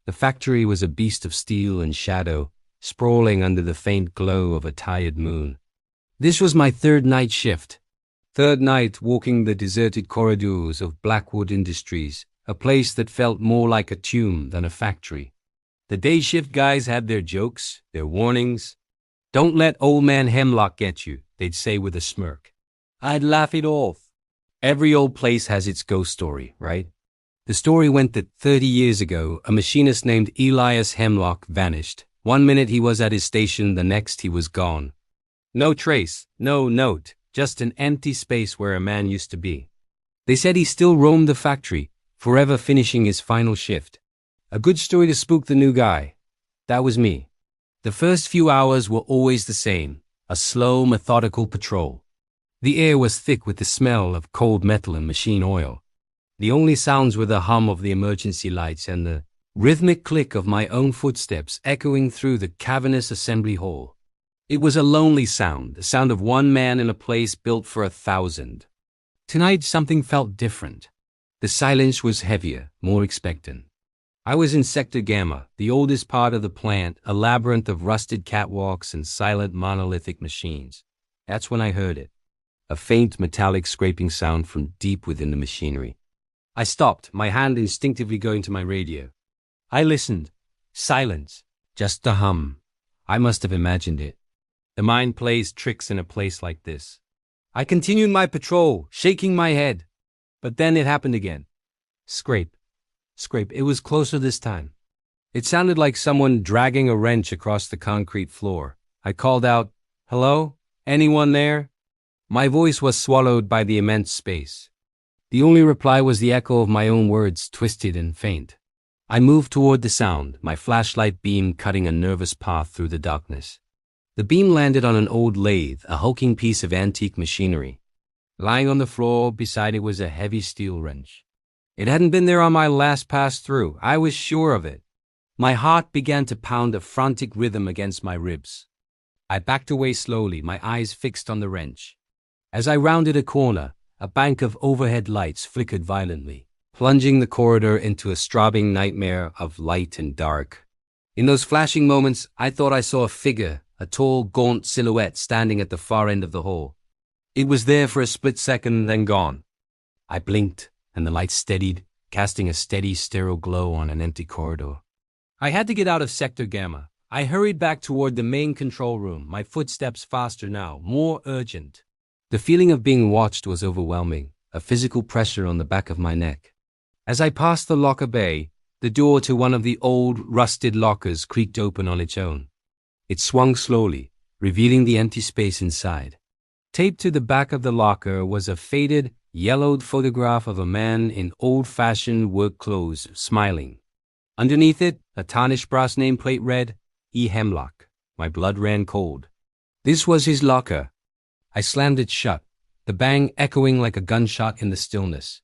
The factory was a beast of steel and shadow, sprawling under the faint glow of a tired moon. This was my third night shift. Third night walking the deserted corridors of Blackwood Industries, a place that felt more like a tomb than a factory. The day shift guys had their jokes, their warnings. "Don't let old man Hemlock get you," they'd say with a smirk. I'd laugh it off. Every old place has its ghost story, right? The story went that 30 years ago, a machinist named Elias Hemlock vanished. One minute he was at his station, the next he was gone. No trace, no note, just an empty space where a man used to be. They said he still roamed the factory, forever finishing his final shift. A good story to spook the new guy. That was me. The first few hours were always the same, a slow, methodical patrol. The air was thick with the smell of cold metal and machine oil. The only sounds were the hum of the emergency lights and the rhythmic click of my own footsteps echoing through the cavernous assembly hall. It was a lonely sound, the sound of one man in a place built for 1,000. Tonight something felt different. The silence was heavier, more expectant. I was in Sector Gamma, the oldest part of the plant, a labyrinth of rusted catwalks and silent monolithic machines. That's when I heard it. A faint metallic scraping sound from deep within the machinery. I stopped, my hand instinctively going to my radio. I listened. Silence. Just the hum. I must have imagined it. The mind plays tricks in a place like this. I continued my patrol, shaking my head. But then it happened again. Scrape. Scrape. It was closer this time. It sounded like someone dragging a wrench across the concrete floor. I called out, "Hello? Anyone there?" My voice was swallowed by the immense space. The only reply was the echo of my own words, twisted and faint. I moved toward the sound, my flashlight beam cutting a nervous path through the darkness. The beam landed on an old lathe, a hulking piece of antique machinery. Lying on the floor beside it was a heavy steel wrench. It hadn't been there on my last pass through. I was sure of it. My heart began to pound a frantic rhythm against my ribs. I backed away slowly, my eyes fixed on the wrench. As I rounded a corner, a bank of overhead lights flickered violently, plunging the corridor into a strobing nightmare of light and dark. In those flashing moments, I thought I saw a figure, a tall, gaunt silhouette standing at the far end of the hall. It was there for a split second, then gone. I blinked, and the light steadied, casting a steady, sterile glow on an empty corridor. I had to get out of Sector Gamma. I hurried back toward the main control room, my footsteps faster now, more urgent. The feeling of being watched was overwhelming, a physical pressure on the back of my neck. As I passed the locker bay, the door to one of the old, rusted lockers creaked open on its own. It swung slowly, revealing the empty space inside. Taped to the back of the locker was a faded, yellowed photograph of a man in old-fashioned work clothes, smiling. Underneath it, a tarnished brass nameplate read, "E. Hemlock." My blood ran cold. This was his locker. I slammed it shut, the bang echoing like a gunshot in the stillness.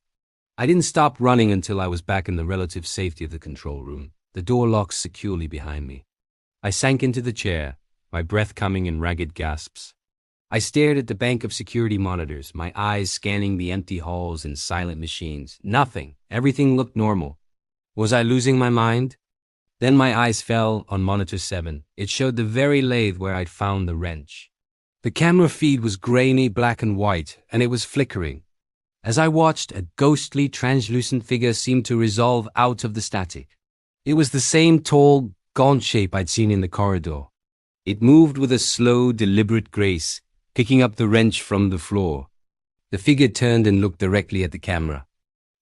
I didn't stop running until I was back in the relative safety of the control room, the door locked securely behind me. I sank into the chair, my breath coming in ragged gasps. I stared at the bank of security monitors, my eyes scanning the empty halls and silent machines. Nothing. Everything looked normal. Was I losing my mind? Then my eyes fell on monitor 7. It showed the very lathe where I'd found the wrench. The camera feed was grainy black and white, and it was flickering. As I watched, a ghostly, translucent figure seemed to resolve out of the static. It was the same tall, gaunt shape I'd seen in the corridor. It moved with a slow, deliberate grace, picking up the wrench from the floor. The figure turned and looked directly at the camera.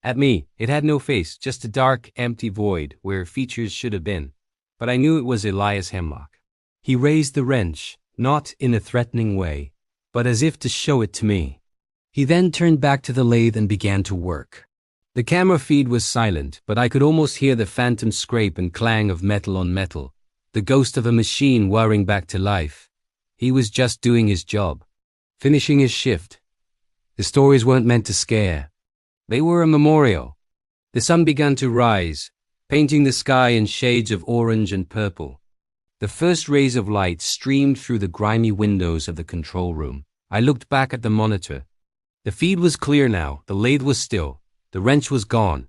At me. It had no face, just a dark, empty void where features should have been. But I knew it was Elias Hemlock. He raised the wrench, not in a threatening way, but as if to show it to me. He then turned back to the lathe and began to work. The camera feed was silent, but I could almost hear the phantom scrape and clang of metal on metal, the ghost of a machine whirring back to life. He was just doing his job, finishing his shift. The stories weren't meant to scare. They were a memorial. The sun began to rise, painting the sky in shades of orange and purple. The first rays of light streamed through the grimy windows of the control room. I looked back at the monitor. The feed was clear now, the lathe was still, the wrench was gone.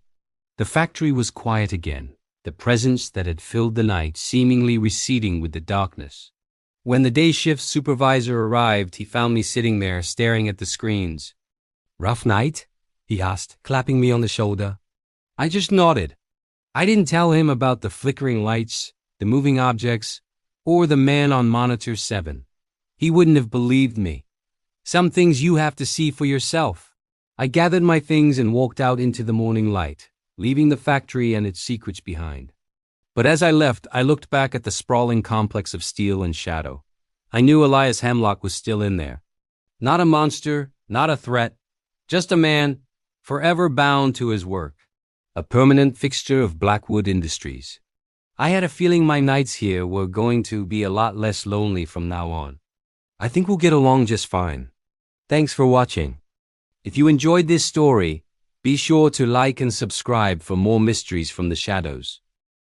The factory was quiet again. the presence that had filled the night seemingly receding with the darkness. When the day shift supervisor arrived, he found me sitting there staring at the screens. "Rough night?" he asked, clapping me on the shoulder. I just nodded. I didn't tell him about the flickering lights, the moving objects, or the man on monitor 7. He wouldn't have believed me. Some things you have to see for yourself. I gathered my things and walked out into the morning light, leaving the factory and its secrets behind. But as I left, I looked back at the sprawling complex of steel and shadow. I knew Elias Hemlock was still in there. Not a monster, not a threat, just a man, forever bound to his work. A permanent fixture of Blackwood Industries. I had a feeling my nights here were going to be a lot less lonely from now on. I think we'll get along just fine. Thanks for watching. If you enjoyed this story, be sure to like and subscribe for more mysteries from the shadows.